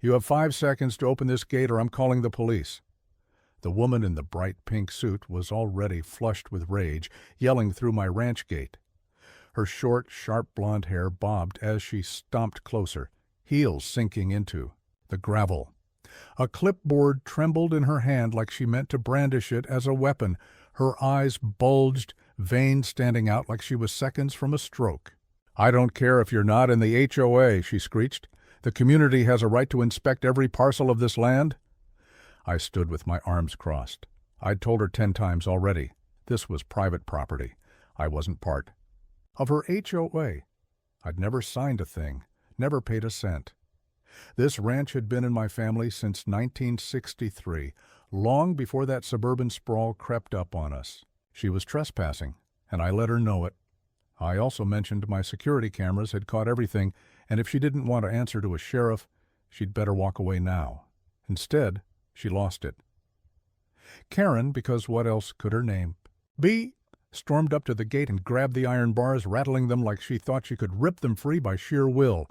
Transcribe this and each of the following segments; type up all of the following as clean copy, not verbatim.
You have 5 seconds to open this gate or I'm calling the police." The woman in the bright pink suit was already flushed with rage, yelling through my ranch gate. Her short, sharp blonde hair bobbed as she stomped closer, heels sinking into the gravel. A clipboard trembled in her hand like she meant to brandish it as a weapon. Her eyes bulged, veins standing out like she was seconds from a stroke. "I don't care if you're not in the HOA," she screeched. "The community has a right to inspect every parcel of this land." I stood with my arms crossed. I'd told her 10 times already. This was private property. I wasn't part of her HOA. I'd never signed a thing, never paid a cent. This ranch had been in my family since 1963, long before that suburban sprawl crept up on us. She was trespassing, and I let her know it. I also mentioned my security cameras had caught everything, and if she didn't want to answer to a sheriff, she'd better walk away now. Instead, she lost it. Karen, because what else could her name be, stormed up to the gate and grabbed the iron bars, rattling them like she thought she could rip them free by sheer will.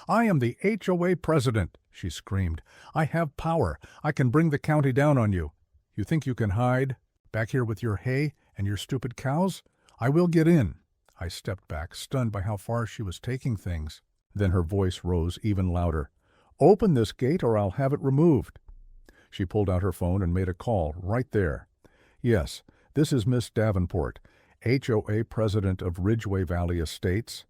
"I am the HOA president," she screamed. "I have power. I can bring the county down on you. You think you can hide back here with your hay and your stupid cows? I will get in." I stepped back, stunned by how far she was taking things. Then her voice rose even louder. "Open this gate or I'll have it removed." She pulled out her phone and made a call right there. "Yes, this is Miss Davenport, HOA president of Ridgway Valley Estates.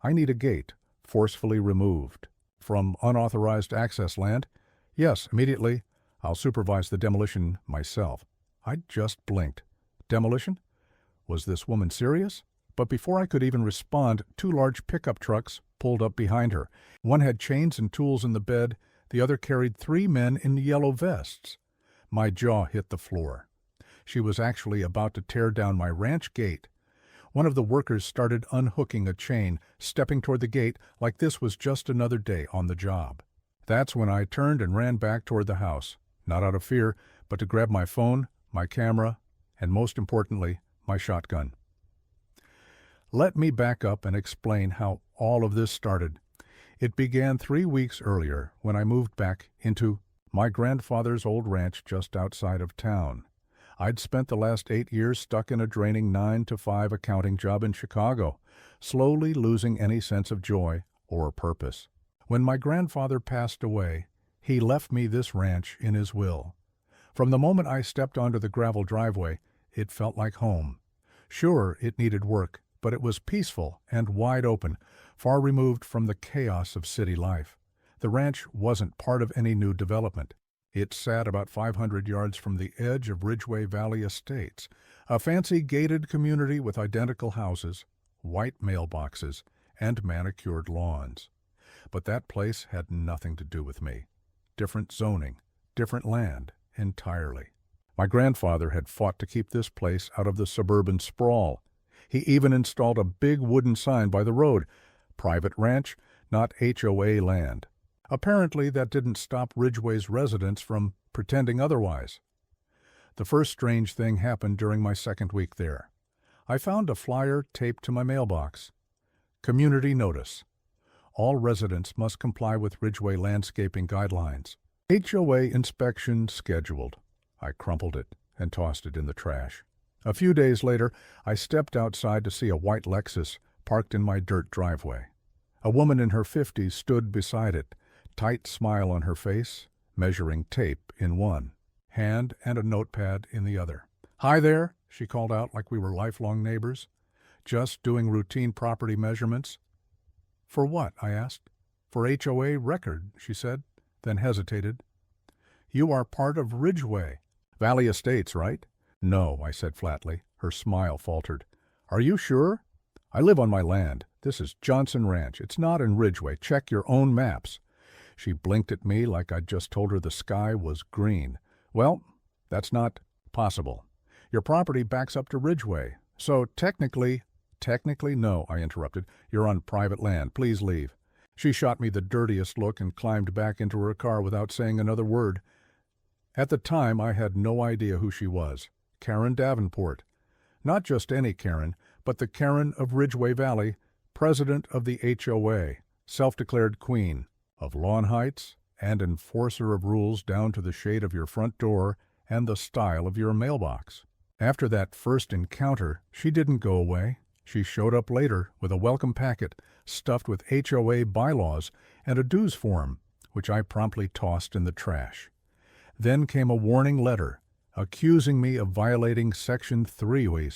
I need a gate, forcefully removed. From unauthorized access land? Yes, immediately. I'll supervise the demolition myself." I just blinked. Demolition? Was this woman serious? But before I could even respond, 2 large pickup trucks pulled up behind her. One had chains and tools in the bed. The other carried 3 men in yellow vests. My jaw hit the floor. She was actually about to tear down my ranch gate. One of the workers started unhooking a chain, stepping toward the gate like this was just another day on the job. That's when I turned and ran back toward the house, not out of fear, but to grab my phone, my camera, and most importantly, my shotgun. Let me back up and explain how all of this started. It began 3 weeks earlier when I moved back into my grandfather's old ranch just outside of town. I'd spent the last 8 years stuck in a draining 9-to-5 accounting job in Chicago, slowly losing any sense of joy or purpose. When my grandfather passed away, he left me this ranch in his will. From the moment I stepped onto the gravel driveway, it felt like home. Sure, it needed work, but it was peaceful and wide open, far removed from the chaos of city life. The ranch wasn't part of any new development. It sat about 500 yards from the edge of Ridgway Valley Estates, a fancy gated community with identical houses, white mailboxes, and manicured lawns. But that place had nothing to do with me. Different zoning, different land entirely. My grandfather had fought to keep this place out of the suburban sprawl. He even installed a big wooden sign by the road, "Private ranch, not HOA land." Apparently, that didn't stop Ridgway's residents from pretending otherwise. The first strange thing happened during my second week there. I found a flyer taped to my mailbox. Community notice. All residents must comply with Ridgway landscaping guidelines. HOA inspection scheduled. I crumpled it and tossed it in the trash. A few days later, I stepped outside to see a white Lexus parked in my dirt driveway. A woman in her 50s stood beside it, tight smile on her face, measuring tape in one hand and a notepad in the other. "Hi there," she called out like we were lifelong neighbors. "Just doing routine property measurements." "For what?" I asked. "For HOA record," she said, then hesitated. "You are part of Ridgway Valley Estates, right?" "No," I said flatly. Her smile faltered. "Are you sure?" "I live on my land. This is Johnson Ranch. It's not in Ridgway. Check your own maps." She blinked at me like I'd just told her the sky was green. "Well, that's not possible. Your property backs up to Ridgway. So technically no," I interrupted. "You're on private land. Please leave." She shot me the dirtiest look and climbed back into her car without saying another word. At the time, I had no idea who she was. Karen Davenport. Not just any Karen, but the Karen of Ridgway Valley, president of the HOA, self-declared queen of Lawn Heights and enforcer of rules down to the shade of your front door and the style of your mailbox. After that first encounter, she didn't go away. She showed up later with a welcome packet stuffed with HOA bylaws and a dues form, which I promptly tossed in the trash. Then came a warning letter accusing me of violating Section 3,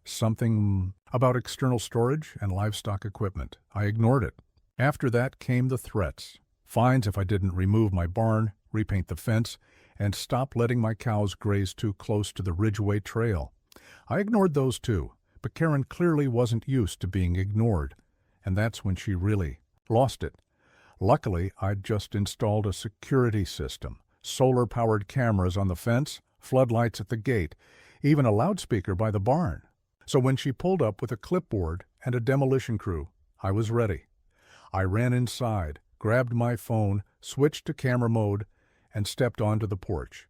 something about external storage and livestock equipment. I ignored it. After that came the threats. Fines if I didn't remove my barn, repaint the fence, and stop letting my cows graze too close to the Ridgeway Trail. I ignored those too, but Karen clearly wasn't used to being ignored, and that's when she really lost it. Luckily, I'd just installed a security system, solar-powered cameras on the fence, floodlights at the gate, even a loudspeaker by the barn. So when she pulled up with a clipboard and a demolition crew, I was ready. I ran inside, grabbed my phone, switched to camera mode, and stepped onto the porch.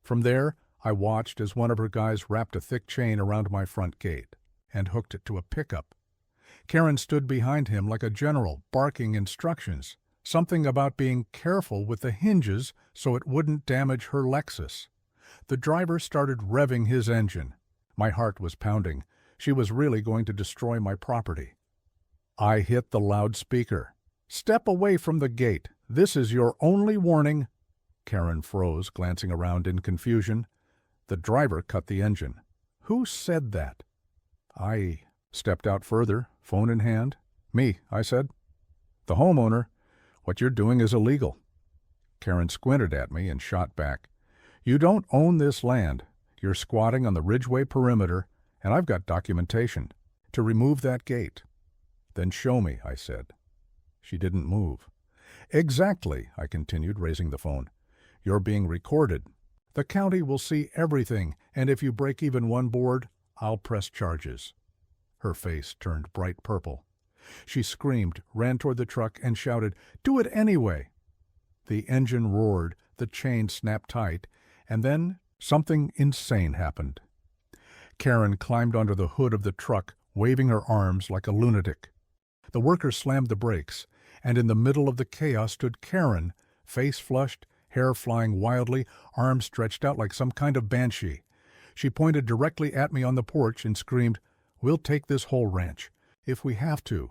From there, I watched as one of her guys wrapped a thick chain around my front gate and hooked it to a pickup. Karen stood behind him like a general, barking instructions, something about being careful with the hinges so it wouldn't damage her Lexus. The driver started revving his engine. My heart was pounding. She was really going to destroy my property. I hit the loudspeaker. "Step away from the gate. This is your only warning." Karen froze, glancing around in confusion. The driver cut the engine. "Who said that?" I stepped out further, phone in hand. "Me," I said. "The homeowner. What you're doing is illegal." Karen squinted at me and shot back. "You don't own this land. You're squatting on the Ridgeway perimeter, and I've got documentation to remove that gate." "Then show me," I said. She didn't move. "Exactly," I continued, raising the phone. "You're being recorded. The county will see everything, and if you break even one board, I'll press charges." Her face turned bright purple. She screamed, ran toward the truck, and shouted, "Do it anyway!" The engine roared, the chain snapped tight, and then something insane happened. Karen climbed onto the hood of the truck, waving her arms like a lunatic. The worker slammed the brakes, and in the middle of the chaos stood Karen, face flushed, hair flying wildly, arms stretched out like some kind of banshee. She pointed directly at me on the porch and screamed, "We'll take this whole ranch, if we have to."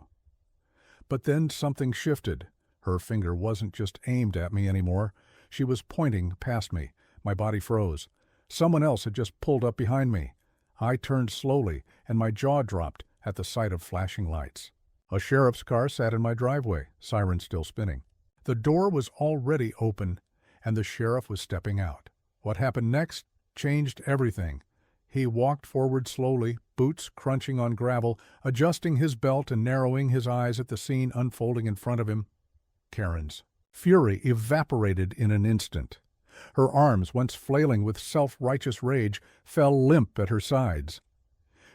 But then something shifted. Her finger wasn't just aimed at me anymore. She was pointing past me. My body froze. Someone else had just pulled up behind me. I turned slowly, and my jaw dropped at the sight of flashing lights. A sheriff's car sat in my driveway, siren still spinning. The door was already open, and the sheriff was stepping out. What happened next changed everything. He walked forward slowly, boots crunching on gravel, adjusting his belt and narrowing his eyes at the scene unfolding in front of him. Karen's fury evaporated in an instant. Her arms, once flailing with self-righteous rage, fell limp at her sides.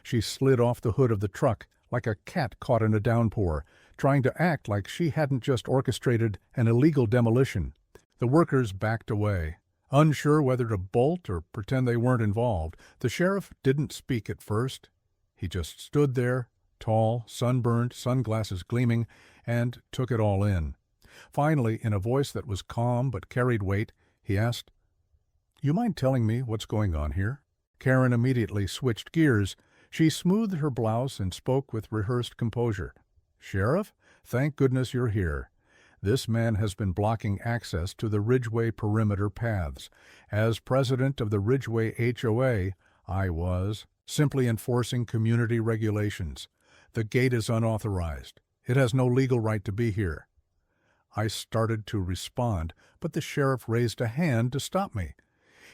She slid off the hood of the truck like a cat caught in a downpour, trying to act like she hadn't just orchestrated an illegal demolition. The workers backed away, unsure whether to bolt or pretend they weren't involved. The sheriff didn't speak at first. He just stood there, tall, sunburned, sunglasses gleaming, and took it all in. Finally, in a voice that was calm but carried weight, he asked, "You mind telling me what's going on here?" Karen immediately switched gears. She smoothed her blouse and spoke with rehearsed composure. "Sheriff, thank goodness you're here. This man has been blocking access to the Ridgeway perimeter paths. As president of the Ridgeway HOA, I was simply enforcing community regulations. The gate is unauthorized. It has no legal right to be here." I started to respond, but the sheriff raised a hand to stop me.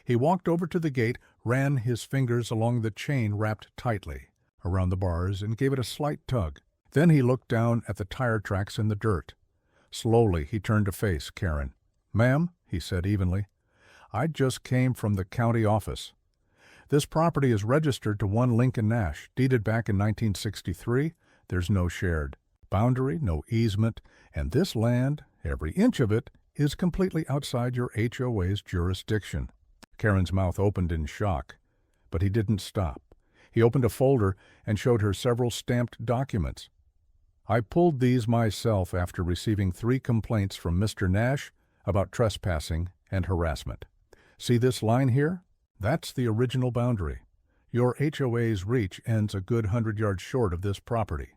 He walked over to the gate, ran his fingers along the chain wrapped tightly around the bars, and gave it a slight tug. Then he looked down at the tire tracks in the dirt. Slowly, he turned to face Karen. "Ma'am," he said evenly, "I just came from the county office. This property is registered to one Lincoln Nash, deeded back in 1963. There's no shared boundary, no easement, and this land, every inch of it, is completely outside your HOA's jurisdiction." Karen's mouth opened in shock, but he didn't stop. He opened a folder and showed her several stamped documents. "I pulled these myself after receiving 3 complaints from Mr. Nash, about trespassing and harassment. See this line here? That's the original boundary. Your HOA's reach ends a good 100 yards short of this property.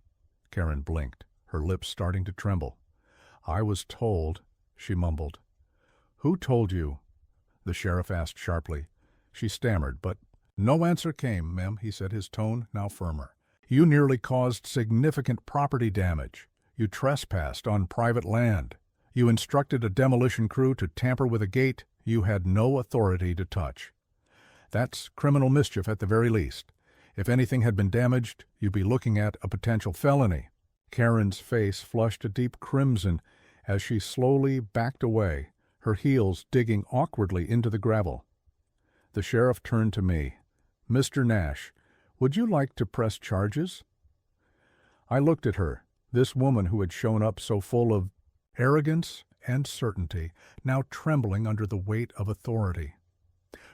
Karen blinked, her lips starting to tremble. I was told, she mumbled. Who told you? The sheriff asked sharply. She stammered, but no answer came, ma'am, he said, his tone now firmer. You nearly caused significant property damage. You trespassed on private land. You instructed a demolition crew to tamper with a gate you had no authority to touch. That's criminal mischief at the very least. If anything had been damaged, you'd be looking at a potential felony. Karen's face flushed a deep crimson as she slowly backed away, her heels digging awkwardly into the gravel. The sheriff turned to me. Mr. Nash, would you like to press charges? I looked at her, this woman who had shown up so full of arrogance and certainty, now trembling under the weight of authority.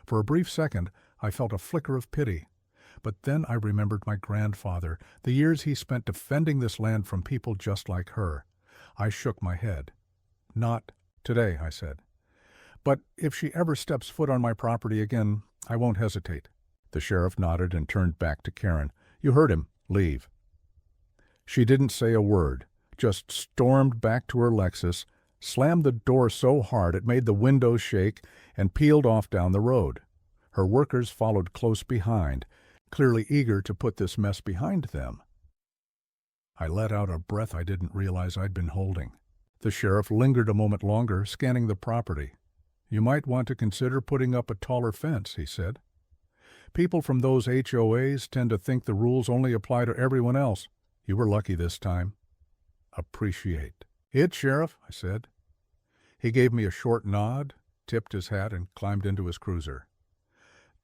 For a brief second, I felt a flicker of pity. But then I remembered my grandfather, the years he spent defending this land from people just like her. I shook my head. Not today, I said. But if she ever steps foot on my property again, I won't hesitate. The sheriff nodded and turned back to Karen. You heard him. Leave. She didn't say a word, just stormed back to her Lexus, slammed the door so hard it made the windows shake, and peeled off down the road. Her workers followed close behind, clearly eager to put this mess behind them. I let out a breath I didn't realize I'd been holding. The sheriff lingered a moment longer, scanning the property. You might want to consider putting up a taller fence, he said. People from those HOAs tend to think the rules only apply to everyone else. You were lucky this time. Appreciate it, Sheriff, I said. He gave me a short nod, tipped his hat, and climbed into his cruiser.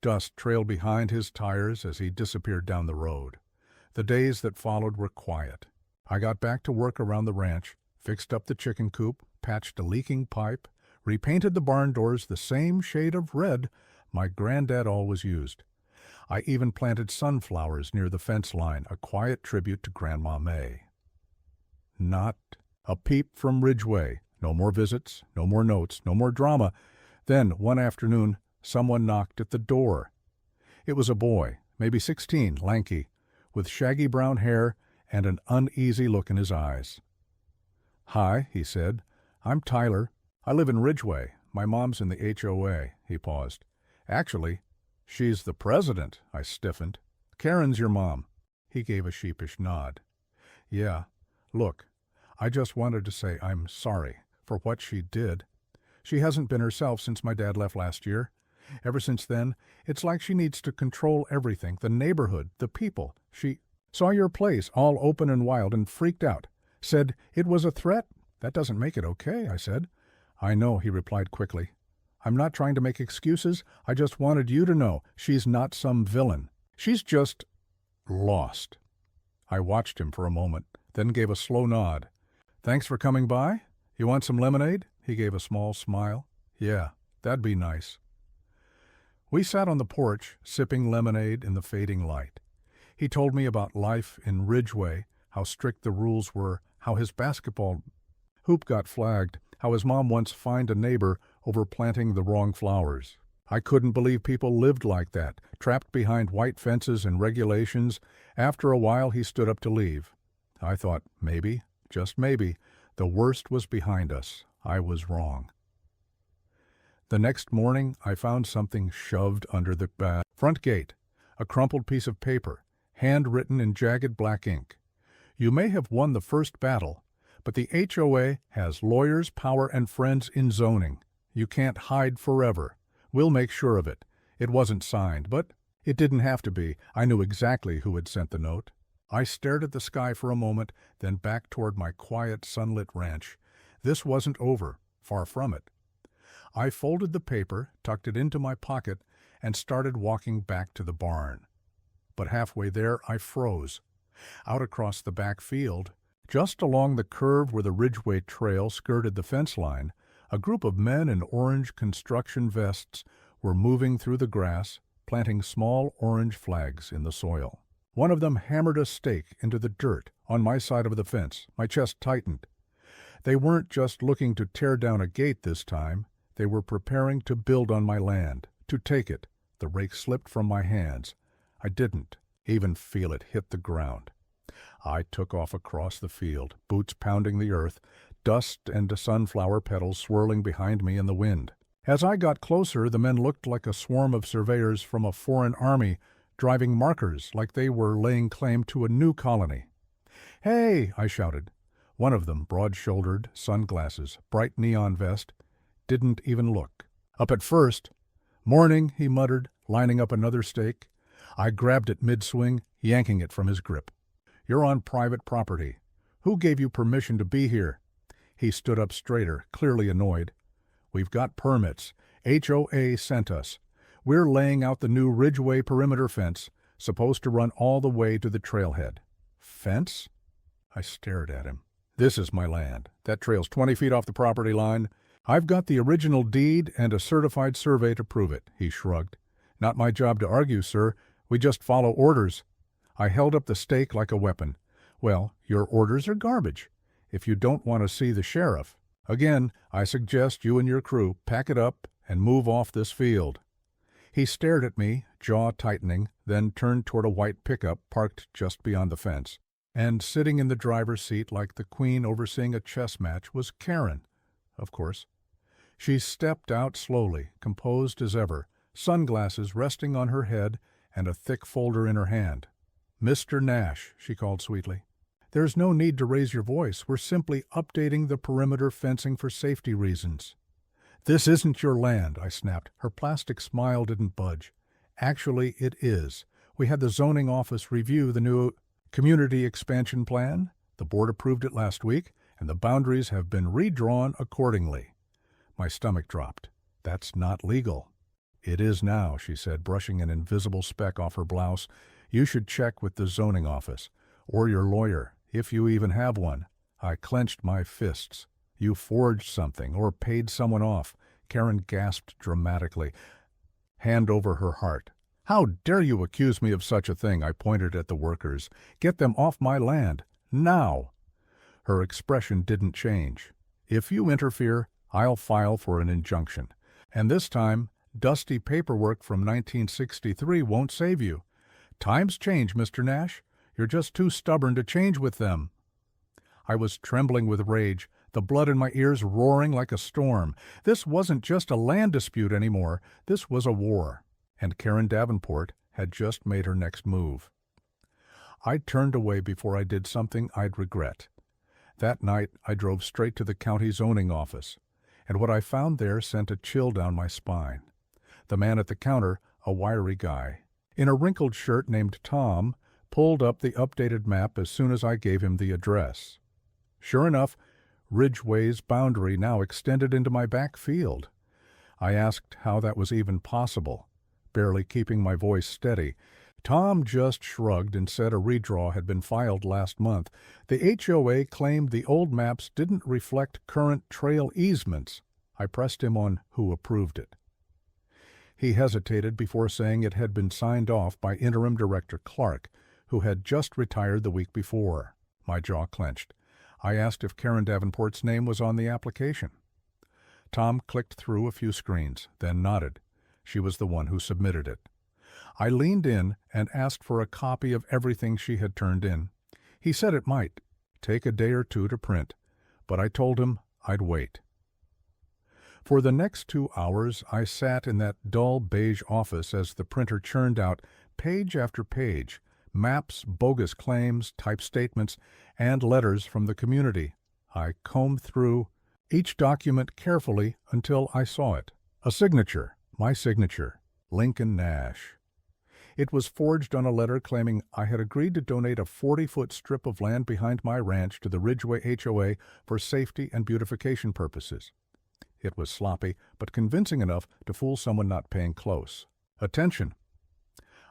Dust trailed behind his tires as he disappeared down the road. The days that followed were quiet. I got back to work around the ranch, fixed up the chicken coop, patched a leaking pipe, repainted the barn doors the same shade of red my granddad always used. I even planted sunflowers near the fence line, a quiet tribute to Grandma May. Not a peep from Ridgeway. No more visits, no more notes, no more drama. Then, one afternoon, someone knocked at the door. It was a boy, maybe 16, lanky, with shaggy brown hair and an uneasy look in his eyes. Hi, he said. I'm Tyler. I live in Ridgeway. My mom's in the HOA. He paused. Actually, she's the president, I stiffened. Karen's your mom. He gave a sheepish nod. Yeah, look, I just wanted to say I'm sorry for what she did. She hasn't been herself since my dad left last year. Ever since then, it's like she needs to control everything, the neighborhood, the people. She saw your place all open and wild and freaked out. Said it was a threat. That doesn't make it okay, I said. I know, he replied quickly. I'm not trying to make excuses. I just wanted you to know she's not some villain. She's just lost. I watched him for a moment, then gave a slow nod. Thanks for coming by. You want some lemonade? He gave a small smile. Yeah, that'd be nice. We sat on the porch, sipping lemonade in the fading light. He told me about life in Ridgeway, how strict the rules were, how his basketball hoop got flagged, how his mom once fined a neighbor over planting the wrong flowers. I couldn't believe people lived like that, trapped behind white fences and regulations. After a while, he stood up to leave. I thought, maybe, just maybe, the worst was behind us. I was wrong. The next morning, I found something shoved under the front gate, a crumpled piece of paper, handwritten in jagged black ink. You may have won the first battle, but the HOA has lawyers, power, and friends in zoning. You can't hide forever. We'll make sure of it. It wasn't signed, but it didn't have to be. I knew exactly who had sent the note. I stared at the sky for a moment, then back toward my quiet, sunlit ranch. This wasn't over. Far from it. I folded the paper, tucked it into my pocket, and started walking back to the barn. But halfway there, I froze. Out across the back field, just along the curve where the Ridgeway Trail skirted the fence line, a group of men in orange construction vests were moving through the grass, planting small orange flags in the soil. One of them hammered a stake into the dirt on my side of the fence. My chest tightened. They weren't just looking to tear down a gate this time. They were preparing to build on my land, to take it. The rake slipped from my hands. I didn't even feel it hit the ground. I took off across the field, boots pounding the earth, dust and sunflower petals swirling behind me in the wind. As I got closer, the men looked like a swarm of surveyors from a foreign army, driving markers like they were laying claim to a new colony. "Hey!" I shouted. One of them, broad-shouldered, sunglasses, bright neon vest, didn't even look. Up at first. "Morning," he muttered, lining up another stake. I grabbed it mid-swing, yanking it from his grip. "You're on private property. Who gave you permission to be here?" He stood up straighter, clearly annoyed. "We've got permits. HOA sent us. We're laying out the new Ridgeway perimeter fence, supposed to run all the way to the trailhead." "Fence?" I stared at him. "This is my land. That trail's 20 feet off the property line. I've got the original deed and a certified survey to prove it," he shrugged. "Not my job to argue, sir. We just follow orders." I held up the stake like a weapon. "Well, your orders are garbage. If you don't want to see the sheriff, again, I suggest you and your crew pack it up and move off this field." He stared at me, jaw tightening, then turned toward a white pickup parked just beyond the fence. And sitting in the driver's seat like the queen overseeing a chess match was Karen, of course. She stepped out slowly, composed as ever, sunglasses resting on her head and a thick folder in her hand. "Mr. Nash," she called sweetly. "There's no need to raise your voice. We're simply updating the perimeter fencing for safety reasons." "This isn't your land," I snapped. Her plastic smile didn't budge. "Actually, it is. We had the zoning office review the new community expansion plan. The board approved it last week, and the boundaries have been redrawn accordingly." My stomach dropped. "That's not legal." "It is now," she said, brushing an invisible speck off her blouse. "You should check with the zoning office, or your lawyer, if you even have one." I clenched my fists. "You forged something, or paid someone off." Karen gasped dramatically, hand over her heart. "How dare you accuse me of such a thing?" I pointed at the workers. "Get them off my land, now!" Her expression didn't change. "If you interfere, I'll file for an injunction. And this time, dusty paperwork from 1963 won't save you. Times change, Mr. Nash. You're just too stubborn to change with them." I was trembling with rage, the blood in my ears roaring like a storm. This wasn't just a land dispute anymore. This was a war. And Karen Davenport had just made her next move. I turned away before I did something I'd regret. That night, I drove straight to the county zoning office, and what I found there sent a chill down my spine. The man at the counter, a wiry guy, in a wrinkled shirt named Tom, pulled up the updated map as soon as I gave him the address. Sure enough, Ridgeway's boundary now extended into my back field. I asked how that was even possible, barely keeping my voice steady. Tom just shrugged and said a redraw had been filed last month. The HOA claimed the old maps didn't reflect current trail easements. I pressed him on who approved it. He hesitated before saying it had been signed off by Interim Director Clark, who had just retired the week before. My jaw clenched. I asked if Karen Davenport's name was on the application. Tom clicked through a few screens, then nodded. She was the one who submitted it. I leaned in and asked for a copy of everything she had turned in. He said it might take a day or two to print, but I told him I'd wait. For the next 2 hours, I sat in that dull beige office as the printer churned out page after page, maps, bogus claims, typed statements, and letters from the community. I combed through each document carefully until I saw it. A signature, my signature, Lincoln Nash. It was forged on a letter claiming I had agreed to donate a 40-foot strip of land behind my ranch to the Ridgeway HOA for safety and beautification purposes. It was sloppy, but convincing enough to fool someone not paying close attention.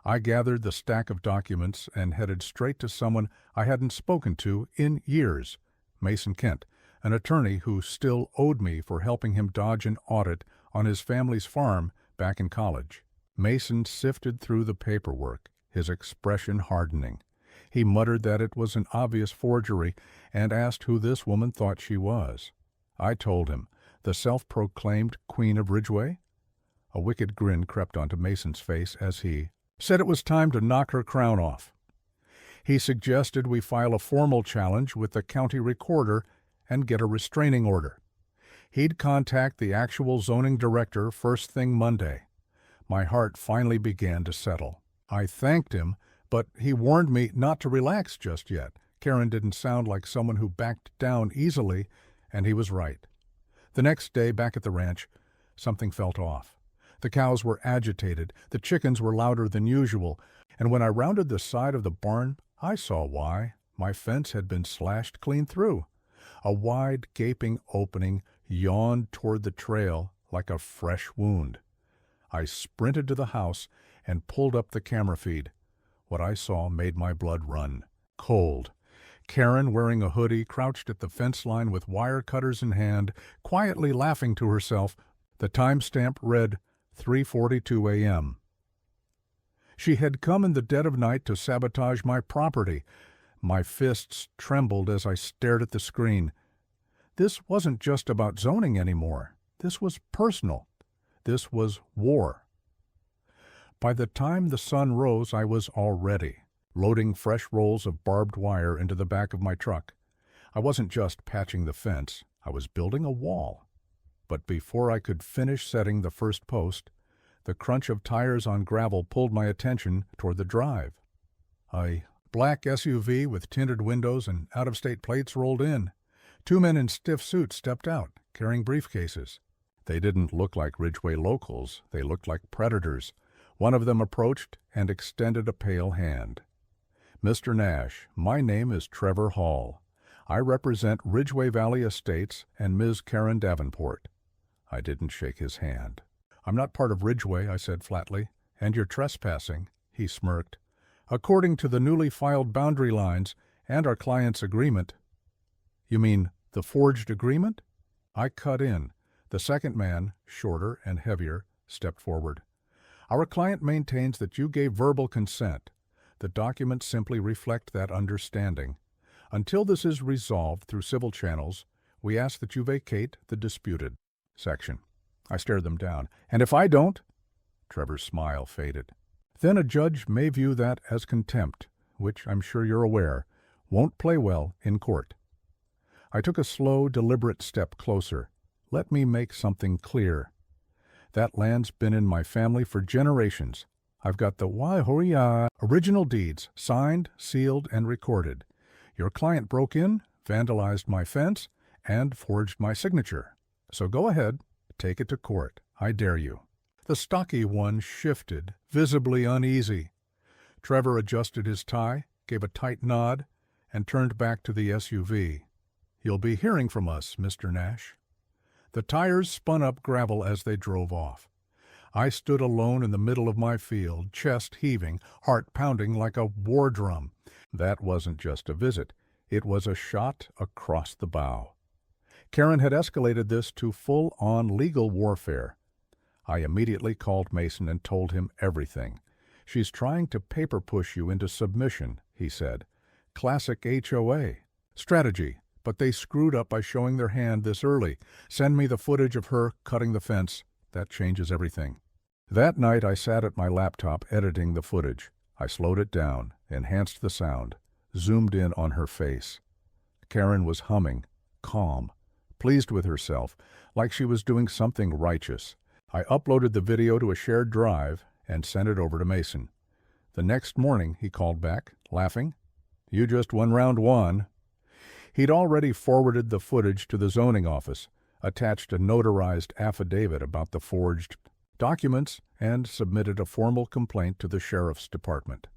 I gathered the stack of documents and headed straight to someone I hadn't spoken to in years, Mason Kent, an attorney who still owed me for helping him dodge an audit on his family's farm back in college. Mason sifted through the paperwork, his expression hardening. He muttered that it was an obvious forgery and asked who this woman thought she was. I told him, the self-proclaimed Queen of Ridgeway. A wicked grin crept onto Mason's face as he said it was time to knock her crown off. He suggested we file a formal challenge with the county recorder and get a restraining order. He'd contact the actual zoning director first thing Monday. My heart finally began to settle. I thanked him, but he warned me not to relax just yet. Karen didn't sound like someone who backed down easily, and he was right. The next day, back at the ranch, something felt off. The cows were agitated, the chickens were louder than usual, and when I rounded the side of the barn, I saw why. My fence had been slashed clean through. A wide, gaping opening yawned toward the trail like a fresh wound. I sprinted to the house and pulled up the camera feed. What I saw made my blood run. Cold. Karen, wearing a hoodie, crouched at the fence line with wire cutters in hand, quietly laughing to herself. The timestamp read 3:42 a.m. She had come in the dead of night to sabotage my property. My fists trembled as I stared at the screen. This wasn't just about zoning anymore. This was personal. This was war. By the time the sun rose, I was all ready, loading fresh rolls of barbed wire into the back of my truck. I wasn't just patching the fence. I was building a wall. But before I could finish setting the first post, the crunch of tires on gravel pulled my attention toward the drive. A black SUV with tinted windows and out-of-state plates rolled in. Two men in stiff suits stepped out, carrying briefcases. They didn't look like Ridgeway locals. They looked like predators. One of them approached and extended a pale hand. "Mr. Nash, my name is Trevor Hall. I represent Ridgeway Valley Estates and Ms. Karen Davenport." I didn't shake his hand. "I'm not part of Ridgeway," I said flatly, "and you're trespassing." He smirked. "According to the newly filed boundary lines and our client's agreement." "You mean the forged agreement?" I cut in. The second man, shorter and heavier, stepped forward. "Our client maintains that you gave verbal consent. The documents simply reflect that understanding. Until this is resolved through civil channels, we ask that you vacate the disputed section." I stared them down. "And if I don't?" Trevor's smile faded. "Then a judge may view that as contempt, which I'm sure you're aware won't play well in court." I took a slow, deliberate step closer. Let me make something clear. That land's been in my family for generations. I've got the HOA original deeds, signed, sealed, and recorded. Your client broke in, vandalized my fence, and forged my signature. So go ahead, take it to court. I dare you." The stocky one shifted, visibly uneasy. Trevor adjusted his tie, gave a tight nod, and turned back to the SUV. "You'll be hearing from us, Mr. Nash." The tires spun up gravel as they drove off. I stood alone in the middle of my field, chest heaving, heart pounding like a war drum. That wasn't just a visit. It was a shot across the bow. Karen had escalated this to full-on legal warfare. I immediately called Mason and told him everything. "She's trying to paper-push you into submission," he said. "Classic HOA strategy, but they screwed up by showing their hand this early. Send me the footage of her cutting the fence. That changes everything." That night I sat at my laptop editing the footage. I slowed it down, enhanced the sound, zoomed in on her face. Karen was humming, calm, pleased with herself, like she was doing something righteous. I uploaded the video to a shared drive and sent it over to Mason. The next morning he called back, laughing. "You just won round one." He'd already forwarded the footage to the zoning office, attached a notarized affidavit about the forged documents, and submitted a formal complaint to the sheriff's department.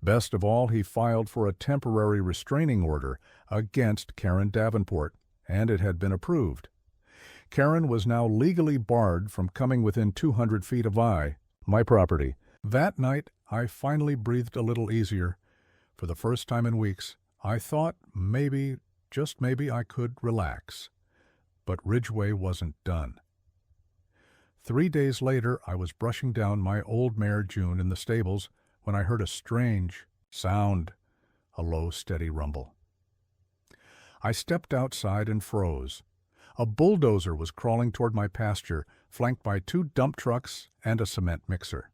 Best of all, he filed for a temporary restraining order against Karen Davenport, and it had been approved. Karen was now legally barred from coming within 200 feet of my property. That night, I finally breathed a little easier. For the first time in weeks, I thought maybe, just maybe, I could relax. But Ridgeway wasn't done. 3 days later, I was brushing down my old mare June in the stables when I heard a strange sound. A low, steady rumble. I stepped outside and froze. A bulldozer was crawling toward my pasture, flanked by 2 dump trucks and a cement mixer.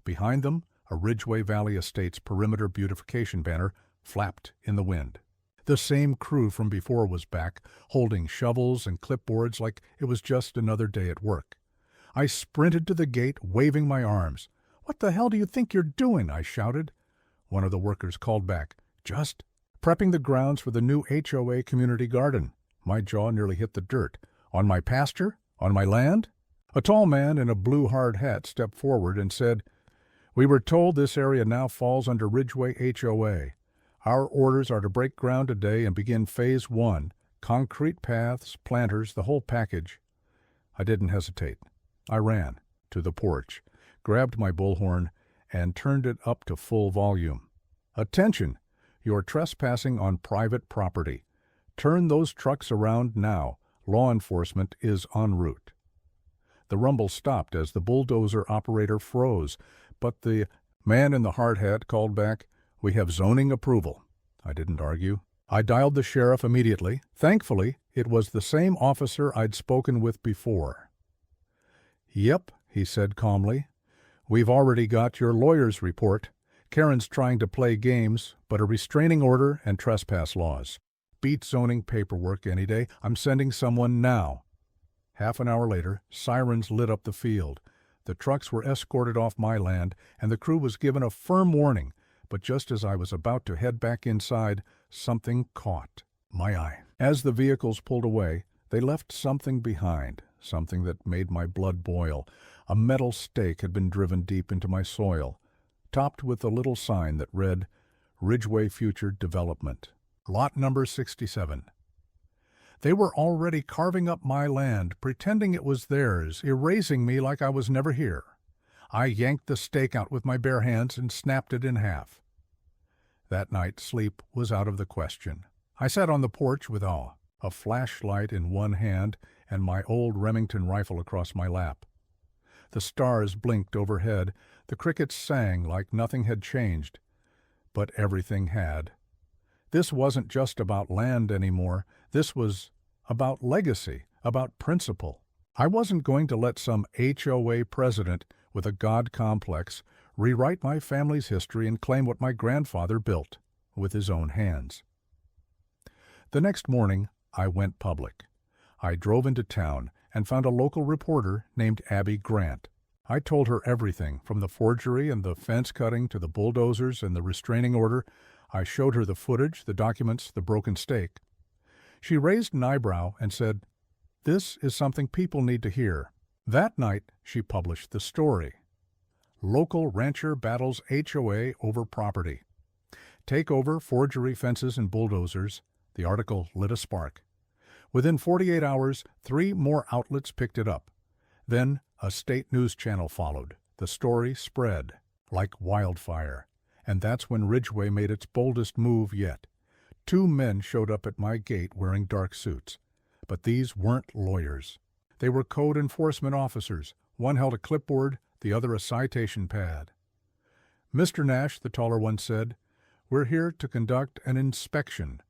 Behind them, a Ridgeway Valley Estates perimeter beautification banner flapped in the wind. The same crew from before was back, holding shovels and clipboards like it was just another day at work. I sprinted to the gate, waving my arms. "What the hell do you think you're doing?" I shouted. One of the workers called back, "Just prepping the grounds for the new HOA community garden." My jaw nearly hit the dirt. "On my pasture? On my land?" A tall man in a blue hard hat stepped forward and said, "We were told this area now falls under Ridgeway HOA. Our orders are to break ground today and begin Phase 1, concrete paths, planters, the whole package." I didn't hesitate. I ran to the porch, grabbed my bullhorn, and turned it up to full volume. "Attention! You're trespassing on private property. Turn those trucks around now. Law enforcement is en route." The rumble stopped as the bulldozer operator froze, but the man in the hard hat called back, "We have zoning approval." I didn't argue. I dialed the sheriff immediately. Thankfully, it was the same officer I'd spoken with before. "Yep," he said calmly. "We've already got your lawyer's report. Karen's trying to play games, but a restraining order and trespass laws. Beat zoning paperwork any day. I'm sending someone now." Half an hour later, sirens lit up the field. The trucks were escorted off my land, and the crew was given a firm warning. But just as I was about to head back inside, something caught my eye. As the vehicles pulled away, they left something behind, something that made my blood boil. A metal stake had been driven deep into my soil, topped with a little sign that read, "Ridgeway Future Development, Lot Number 67. They were already carving up my land, pretending it was theirs, erasing me like I was never here. I yanked the stake out with my bare hands and snapped it in half. That night, sleep was out of the question. I sat on the porch with a flashlight in one hand and my old Remington rifle across my lap. The stars blinked overhead. The crickets sang like nothing had changed. But everything had. This wasn't just about land anymore. This was about legacy, about principle. I wasn't going to let some HOA president with a God complex rewrite my family's history and claim what my grandfather built with his own hands. The next morning, I went public. I drove into town and found a local reporter named Abby Grant. I told her everything, from the forgery and the fence cutting to the bulldozers and the restraining order. I showed her the footage, the documents, the broken stake. She raised an eyebrow and said, "This is something people need to hear." That night, she published the story. Local rancher battles HOA over property. Takeover, forgery, fences, and bulldozers. The article lit a spark. Within 48 hours, 3 more outlets picked it up. Then a state news channel followed. The story spread like wildfire. And that's when Ridgeway made its boldest move yet. 2 men showed up at my gate wearing dark suits. But these weren't lawyers. They were code enforcement officers. One held a clipboard, the other a citation pad. "Mr. Nash," the taller one said, "we're here to conduct an inspection.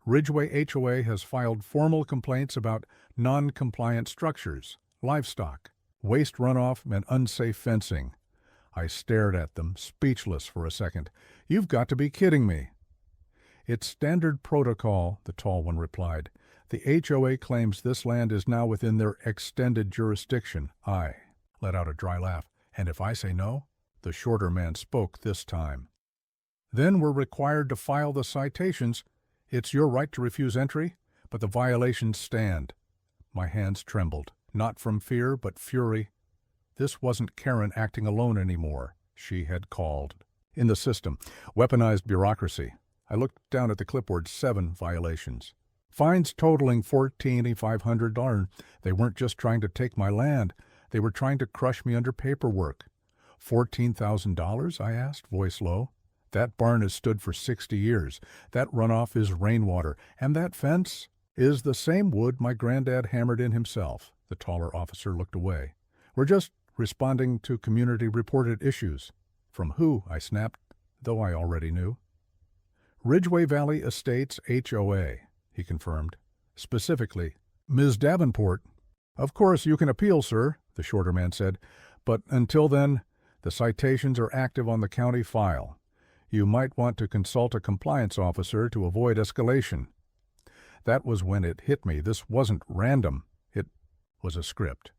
Ridgeway HOA has filed formal complaints about non-compliant structures, livestock, waste runoff, and unsafe fencing." I stared at them, speechless for a second. "You've got to be kidding me." "It's standard protocol," the tall one replied. "The HOA claims this land is now within their extended jurisdiction." I let out a dry laugh. "And if I say no?" The shorter man spoke this time. "Then we're required to file the citations. It's your right to refuse entry, but the violations stand." My hands trembled, not from fear but fury. This wasn't Karen acting alone anymore. She had called. In the system, weaponized bureaucracy. I looked down at the clipboard. 7 violations. Fines totaling $14,500. They weren't just trying to take my land. They were trying to crush me under paperwork. $14,000, I asked, voice low. "That barn has stood for 60 years. That runoff is rainwater. And that fence is the same wood my granddad hammered in himself." The taller officer looked away. "We're just responding to community-reported issues." "From who?" I snapped, though I already knew. Ridgeway Valley Estates HOA, he confirmed. Specifically, Ms. Davenport. Of course you can appeal, sir, the shorter man said, but until then, the citations are active on the county file. You might want to consult a compliance officer to avoid escalation. That was when it hit me. This wasn't random. It was a script.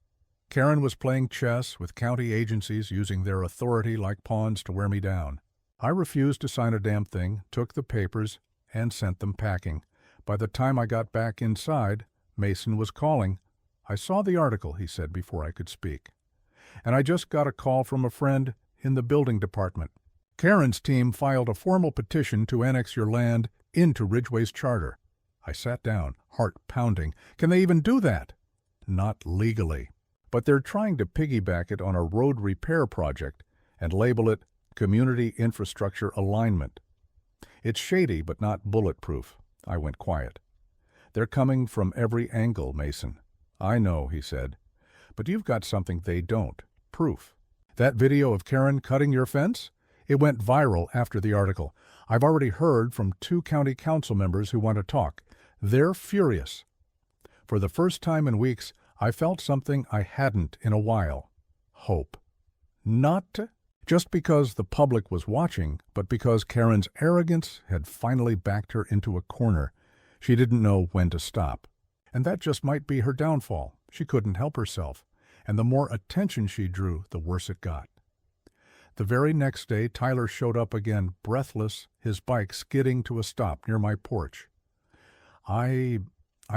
Karen was playing chess with county agencies using their authority like pawns to wear me down. I refused to sign a damn thing, took the papers, and sent them packing. By the time I got back inside, Mason was calling. I saw the article, he said before I could speak. And I just got a call from a friend in the building department. Karen's team filed a formal petition to annex your land into Ridgeway's charter. I sat down, heart pounding. Can they even do that? Not legally. But they're trying to piggyback it on a road repair project and label it Community Infrastructure Alignment. It's shady but not bulletproof. I went quiet. They're coming from every angle, Mason. I know, he said. But you've got something they don't. Proof. That video of Karen cutting your fence? It went viral after the article. I've already heard from 2 county council members who want to talk. They're furious. For the first time in weeks, I felt something I hadn't in a while. Hope. Not just because the public was watching, but because Karen's arrogance had finally backed her into a corner. She didn't know when to stop. And that just might be her downfall. She couldn't help herself. And the more attention she drew, the worse it got. The very next day, Tyler showed up again, breathless, his bike skidding to a stop near my porch. I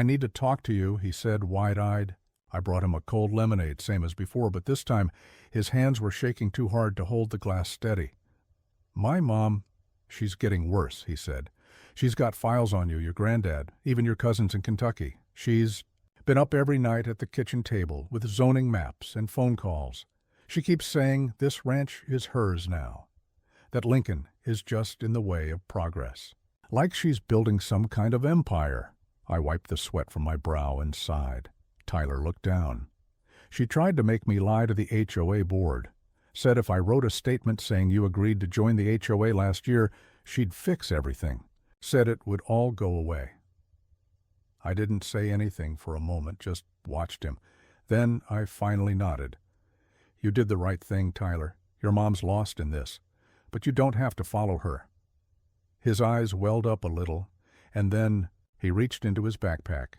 need to talk to you, he said, wide-eyed. I brought him a cold lemonade, same as before, but this time his hands were shaking too hard to hold the glass steady. My mom, she's getting worse, he said. She's got files on you, your granddad, even your cousins in Kentucky. She's been up every night at the kitchen table with zoning maps and phone calls. She keeps saying this ranch is hers now, that Lincoln is just in the way of progress. Like she's building some kind of empire. I wiped the sweat from my brow and sighed. Tyler looked down. She tried to make me lie to the HOA board. Said if I wrote a statement saying you agreed to join the HOA last year, she'd fix everything. Said it would all go away. I didn't say anything for a moment, just watched him. Then I finally nodded. You did the right thing, Tyler. Your mom's lost in this, but you don't have to follow her. His eyes welled up a little, and then he reached into his backpack.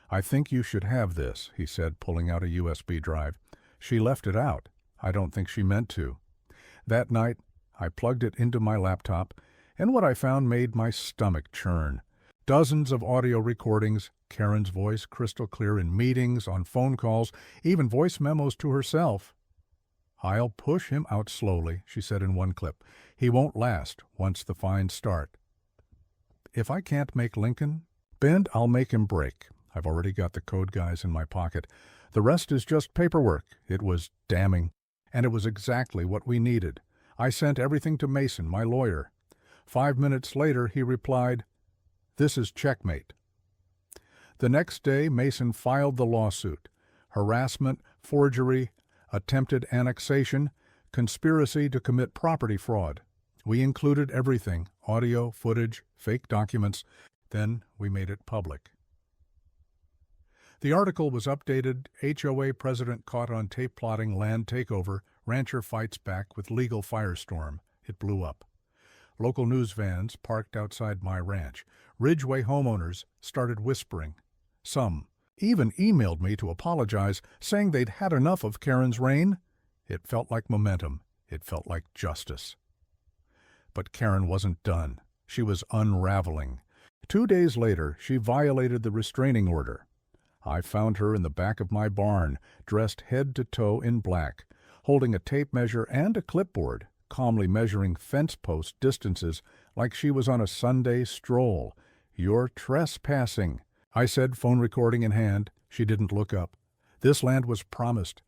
I think you should have this, he said, pulling out a USB drive. She left it out. I don't think she meant to. That night, I plugged it into my laptop, and what I found made my stomach churn. Dozens of audio recordings, Karen's voice crystal clear in meetings, on phone calls, even voice memos to herself. I'll push him out slowly, she said in one clip. He won't last once the fines start. If I can't make Lincoln bend, I'll make him break. I've already got the code guys in my pocket. The rest is just paperwork. It was damning, and it was exactly what we needed. I sent everything to Mason, my lawyer. 5 minutes later, he replied, "This is checkmate." The next day, Mason filed the lawsuit. Harassment, forgery, attempted annexation, conspiracy to commit property fraud. We included everything, audio, footage, fake documents. Then we made it public. The article was updated. HOA president caught on tape plotting land takeover. Rancher fights back with legal firestorm. It blew up. Local news vans parked outside my ranch. Ridgeway homeowners started whispering. Some even emailed me to apologize, saying they'd had enough of Karen's reign. It felt like momentum. It felt like justice. But Karen wasn't done. She was unraveling. 2 days later, she violated the restraining order. I found her in the back of my barn, dressed head to toe in black, holding a tape measure and a clipboard, calmly measuring fence post distances like she was on a Sunday stroll. "You're trespassing," I said, phone recording in hand. She didn't look up. This land was promised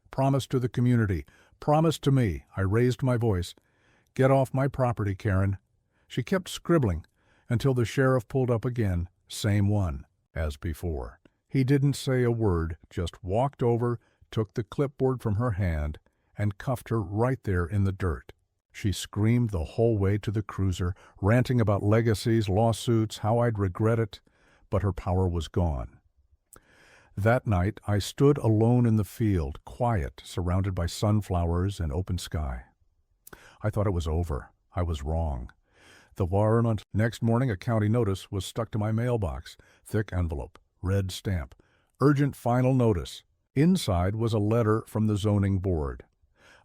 to the community, promised to me. I raised my voice. "Get off my property, Karen." She kept scribbling until the sheriff pulled up again, same one as before. He didn't say a word, just walked over, took the clipboard from her hand, and cuffed her right there in the dirt. She screamed the whole way to the cruiser, ranting about legacies, lawsuits, how I'd regret it, but her power was gone. That night, I stood alone in the field, quiet, surrounded by sunflowers and open sky. I thought it was over. I was wrong. The next morning, a county notice was stuck to my mailbox. Thick envelope, red stamp. Urgent final notice. Inside was a letter from the zoning board.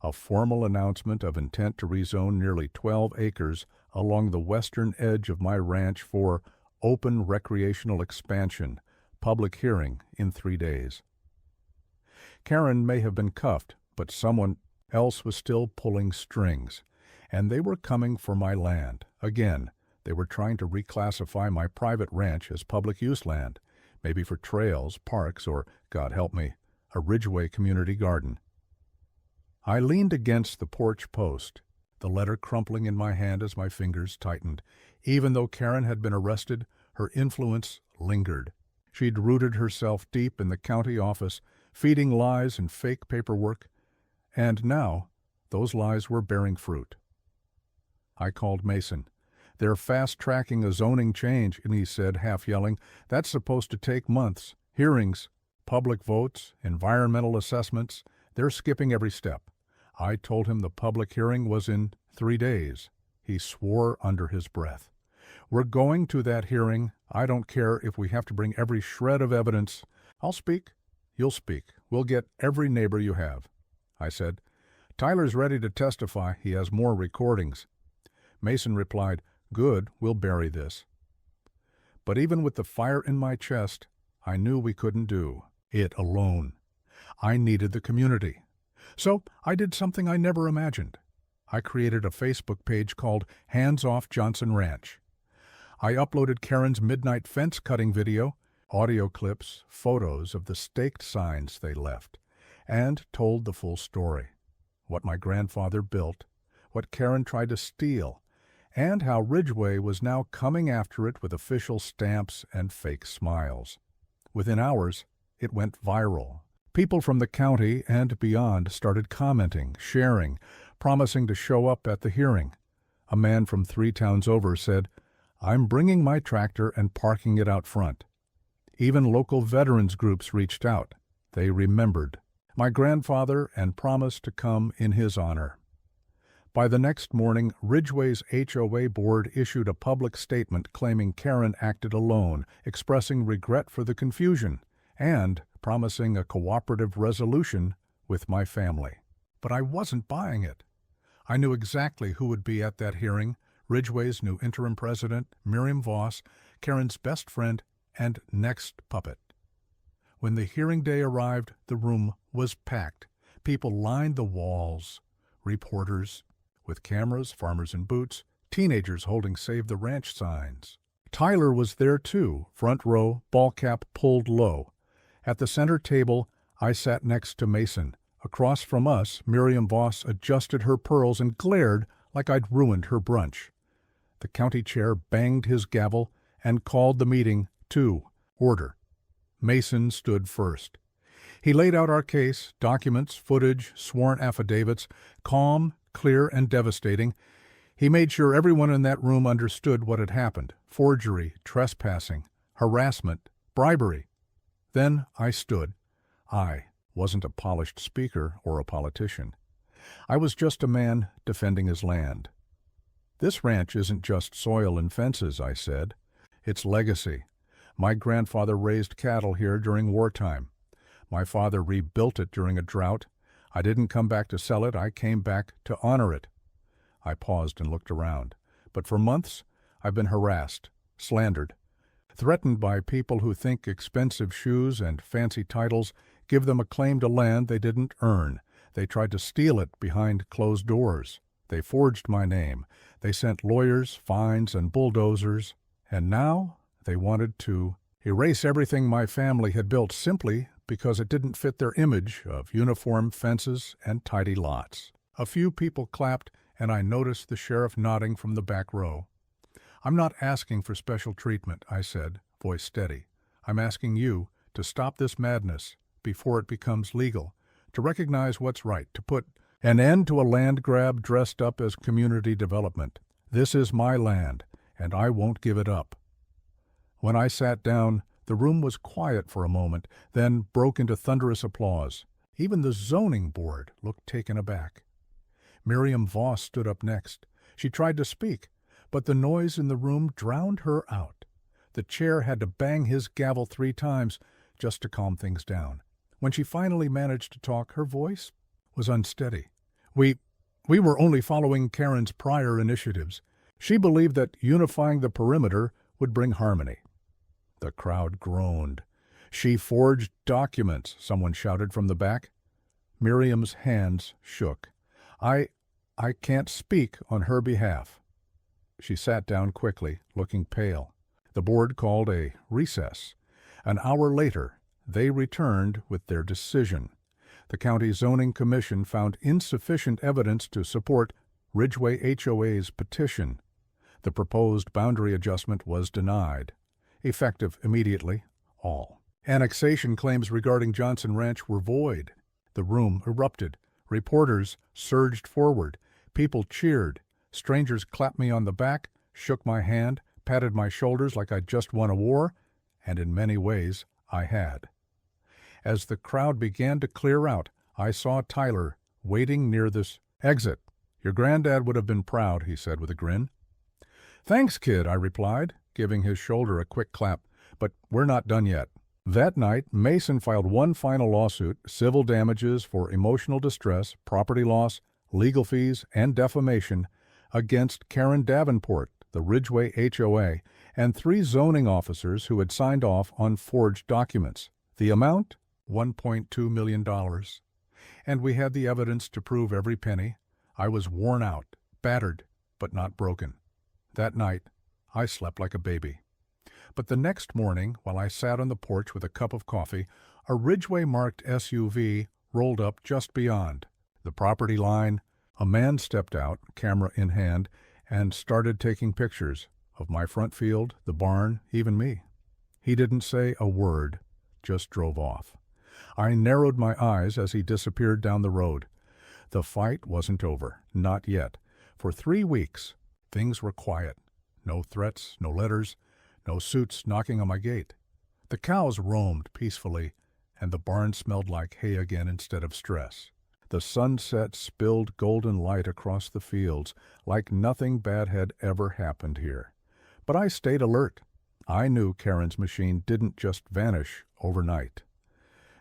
A formal announcement of intent to rezone nearly 12 acres along the western edge of my ranch for open recreational expansion. Public hearing in 3 days. Karen may have been cuffed, but someone else was still pulling strings, and they were coming for my land. Again, they were trying to reclassify my private ranch as public use land, maybe for trails, parks, or, God help me, a Ridgeway community garden. I leaned against the porch post, the letter crumpling in my hand as my fingers tightened. Even though Karen had been arrested, her influence lingered. She'd rooted herself deep in the county office, feeding lies and fake paperwork, and now those lies were bearing fruit. I called Mason. "They're fast-tracking a zoning change," and he said, half yelling. "That's supposed to take months. Hearings, public votes, environmental assessments. They're skipping every step." I told him the public hearing was in 3 days. He swore under his breath. "We're going to that hearing. I don't care if we have to bring every shred of evidence. I'll speak. You'll speak. We'll get every neighbor you have." I said, "Tyler's ready to testify. He has more recordings." Mason replied, "Good, we'll bury this." But even with the fire in my chest, I knew we couldn't do it alone. I needed the community. So I did something I never imagined. I created a Facebook page called Hands Off Johnson Ranch. I uploaded Karen's midnight fence cutting video, audio clips, photos of the staked signs they left, and told the full story. What my grandfather built, what Karen tried to steal, and how Ridgeway was now coming after it with official stamps and fake smiles. Within hours, it went viral. People from the county and beyond started commenting, sharing, promising to show up at the hearing. A man from 3 towns over said, "I'm bringing my tractor and parking it out front." Even local veterans groups reached out. They remembered my grandfather and promised to come in his honor. By the next morning, Ridgeway's HOA board issued a public statement claiming Karen acted alone, expressing regret for the confusion, and promising a cooperative resolution with my family. But I wasn't buying it. I knew exactly who would be at that hearing: Ridgeway's new interim president, Miriam Voss, Karen's best friend, and next puppet. When the hearing day arrived, the room was packed. People lined the walls. Reporters with cameras, farmers in boots, teenagers holding Save the Ranch signs. Tyler was there too, front row, ball cap pulled low. At the center table, I sat next to Mason. Across from us, Miriam Voss adjusted her pearls and glared like I'd ruined her brunch. The county chair banged his gavel and called the meeting to order. Mason stood first. He laid out our case, documents, footage, sworn affidavits, calm, clear, and devastating. He made sure everyone in that room understood what had happened: forgery, trespassing, harassment, bribery. Then I stood. I wasn't a polished speaker or a politician. I was just a man defending his land. "This ranch isn't just soil and fences," I said. "It's legacy. My grandfather raised cattle here during wartime. My father rebuilt it during a drought. I didn't come back to sell it. I came back to honor it." I paused and looked around. But for months, I've been harassed, slandered, threatened by people who think expensive shoes and fancy titles give them a claim to land they didn't earn. They tried to steal it behind closed doors. They forged my name. They sent lawyers, fines, and bulldozers. And now they wanted to erase everything my family had built simply because it didn't fit their image of uniform fences and tidy lots. A few people clapped, and I noticed the sheriff nodding from the back row. "I'm not asking for special treatment," I said, voice steady. "I'm asking you to stop this madness before it becomes legal, to recognize what's right, to put An end to a land grab dressed up as community development. This is my land, and I won't give it up. When I sat down, the room was quiet for a moment, then broke into thunderous applause. Even the zoning board looked taken aback. Miriam Voss stood up next. She tried to speak, but the noise in the room drowned her out. The chair had to bang his gavel 3 times just to calm things down. When she finally managed to talk, her voice was unsteady. We were only following Karen's prior initiatives. She believed that unifying the perimeter would bring harmony. The crowd groaned. She forged documents, someone shouted from the back. Miriam's hands shook. I can't speak on her behalf. She sat down quickly, looking pale. The board called a recess. An hour later, they returned with their decision. The County Zoning Commission found insufficient evidence to support Ridgeway HOA's petition. The proposed boundary adjustment was denied. Effective immediately, all. Annexation claims regarding Johnson Ranch were void. The room erupted. Reporters surged forward. People cheered. Strangers clapped me on the back, shook my hand, patted my shoulders like I'd just won a war, and in many ways I had. As the crowd began to clear out, I saw Tyler waiting near this exit. Your granddad would have been proud, he said with a grin. Thanks, kid, I replied, giving his shoulder a quick clap, but we're not done yet. That night, Mason filed one final lawsuit, civil damages for emotional distress, property loss, legal fees, and defamation, against Karen Davenport, the Ridgeway HOA, and 3 zoning officers who had signed off on forged documents. The amount? $1.2 million. And we had the evidence to prove every penny. I was worn out, battered, but not broken. That night, I slept like a baby. But the next morning, while I sat on the porch with a cup of coffee, a Ridgeway-marked SUV rolled up just beyond the property line. A man stepped out, camera in hand, and started taking pictures of my front field, the barn, even me. He didn't say a word, just drove off. I narrowed my eyes as he disappeared down the road. The fight wasn't over, not yet. For 3 weeks, things were quiet. No threats, no letters, no suits knocking on my gate. The cows roamed peacefully, and the barn smelled like hay again instead of stress. The sunset spilled golden light across the fields, like nothing bad had ever happened here. But I stayed alert. I knew Karen's machine didn't just vanish overnight.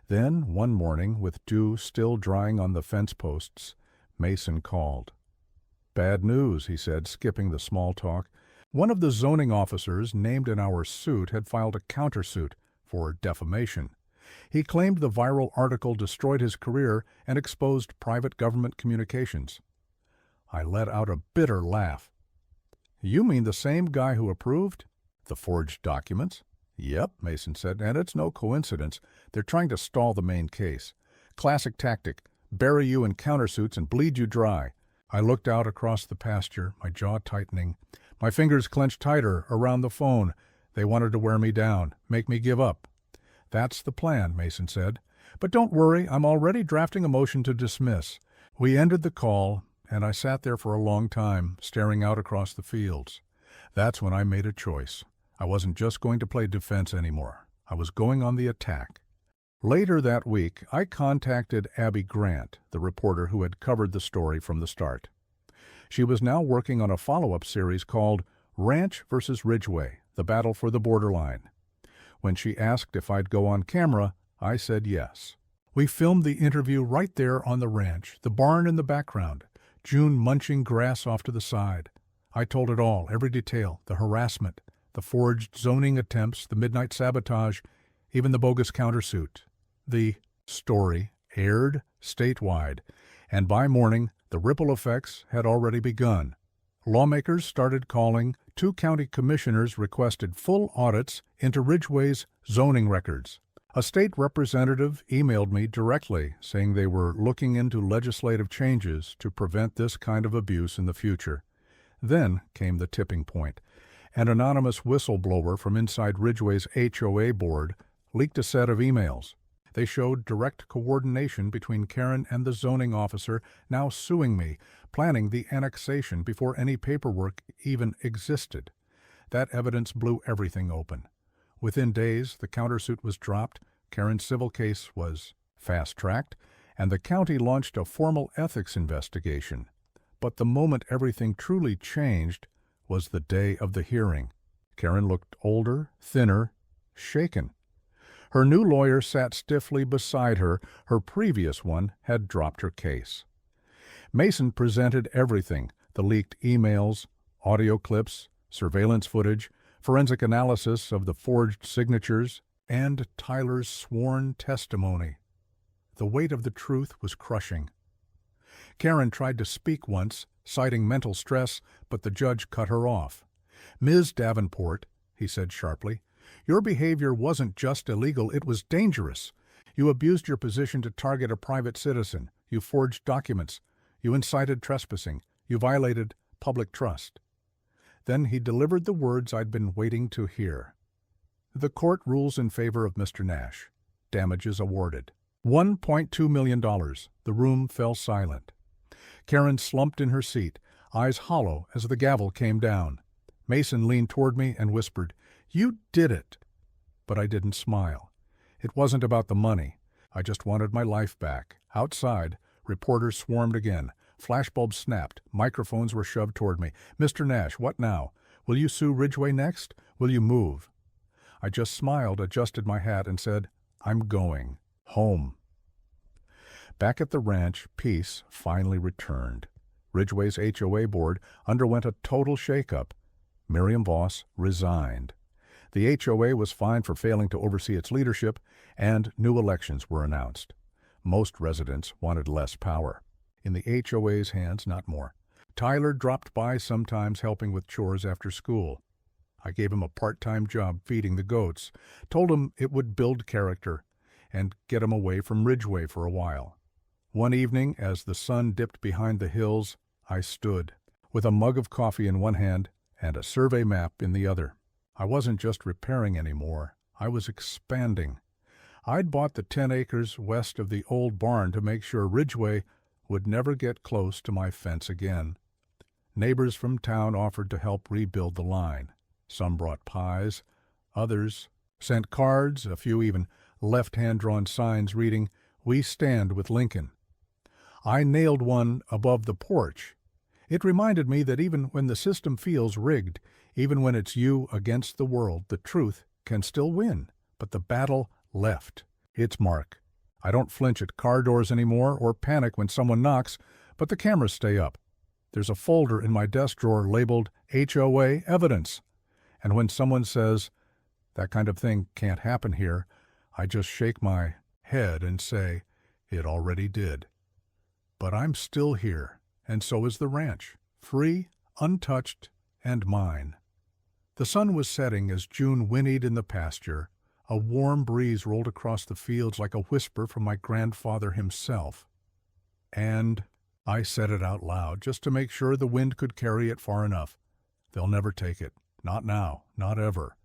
Then, one morning, with dew still drying on the fence posts, Mason called. Bad news, he said, skipping the small talk. One of the zoning officers named in our suit had filed a countersuit for defamation. He claimed the viral article destroyed his career and exposed private government communications. I let out a bitter laugh. You mean the same guy who approved the forged documents? Yep, Mason said, and it's no coincidence. They're trying to stall the main case. Classic tactic, bury you in countersuits and bleed you dry. I looked out across the pasture, my jaw tightening. My fingers clenched tighter around the phone. They wanted to wear me down, make me give up. That's the plan, Mason said. But don't worry, I'm already drafting a motion to dismiss. We ended the call, and I sat there for a long time, staring out across the fields. That's when I made a choice. I wasn't just going to play defense anymore. I was going on the attack. Later that week, I contacted Abby Grant, the reporter who had covered the story from the start. She was now working on a follow-up series called Ranch vs. Ridgeway, The Battle for the Borderline. When she asked if I'd go on camera, I said yes. We filmed the interview right there on the ranch, the barn in the background, June munching grass off to the side. I told it all, every detail, the harassment, the forged zoning attempts, the midnight sabotage, even the bogus countersuit. The story aired statewide, and by morning, the ripple effects had already begun. Lawmakers started calling. 2 county commissioners requested full audits into Ridgeway's zoning records. A state representative emailed me directly saying they were looking into legislative changes to prevent this kind of abuse in the future. Then came the tipping point. An anonymous whistleblower from inside Ridgeway's HOA board leaked a set of emails. They showed direct coordination between Karen and the zoning officer, now suing me, planning the annexation before any paperwork even existed. That evidence blew everything open. Within days, the countersuit was dropped, Karen's civil case was fast-tracked, and the county launched a formal ethics investigation. But the moment everything truly changed was the day of the hearing. Karen looked older, thinner, shaken. Her new lawyer sat stiffly beside her. Her previous one had dropped her case. Mason presented everything: the leaked emails, audio clips, surveillance footage, forensic analysis of the forged signatures, and Tyler's sworn testimony. The weight of the truth was crushing. Karen tried to speak once, citing mental stress, but the judge cut her off. "Ms. Davenport," he said sharply, "your behavior wasn't just illegal, it was dangerous. You abused your position to target a private citizen. You forged documents. You incited trespassing. You violated public trust." Then he delivered the words I'd been waiting to hear. "The court rules in favor of Mr. Nash. Damages awarded. $1.2 million. The room fell silent. Karen slumped in her seat, eyes hollow as the gavel came down. Mason leaned toward me and whispered, "You did it." But I didn't smile. It wasn't about the money. I just wanted my life back. Outside, reporters swarmed again. Flashbulbs snapped. Microphones were shoved toward me. "Mr. Nash, what now? Will you sue Ridgway next? Will you move?" I just smiled, adjusted my hat, and said, "I'm going. Home." Back at the ranch, peace finally returned. Ridgway's HOA board underwent a total shakeup. Miriam Voss resigned. The HOA was fined for failing to oversee its leadership, and new elections were announced. Most residents wanted less power. In the HOA's hands, not more. Tyler dropped by sometimes, helping with chores after school. I gave him a part-time job feeding the goats, told him it would build character, and get him away from Ridgway for a while. One evening, as the sun dipped behind the hills, I stood, with a mug of coffee in one hand and a survey map in the other. I wasn't just repairing anymore. I was expanding. I'd bought the 10 acres west of the old barn to make sure Ridgway would never get close to my fence again. Neighbors from town offered to help rebuild the line. Some brought pies. Others sent cards, a few even left-hand-drawn signs reading, "We stand with Lincoln." I nailed one above the porch. It reminded me that even when the system feels rigged, even when it's you against the world, the truth can still win. But the battle left its mark. I don't flinch at car doors anymore or panic when someone knocks, but the cameras stay up. There's a folder in my desk drawer labeled HOA Evidence. And when someone says, "That kind of thing can't happen here," I just shake my head and say, "It already did." But I'm still here, and so is the ranch, free, untouched, and mine. The sun was setting as June whinnied in the pasture. A warm breeze rolled across the fields like a whisper from my grandfather himself. And I said it out loud, just to make sure the wind could carry it far enough. They'll never take it. Not now, not ever.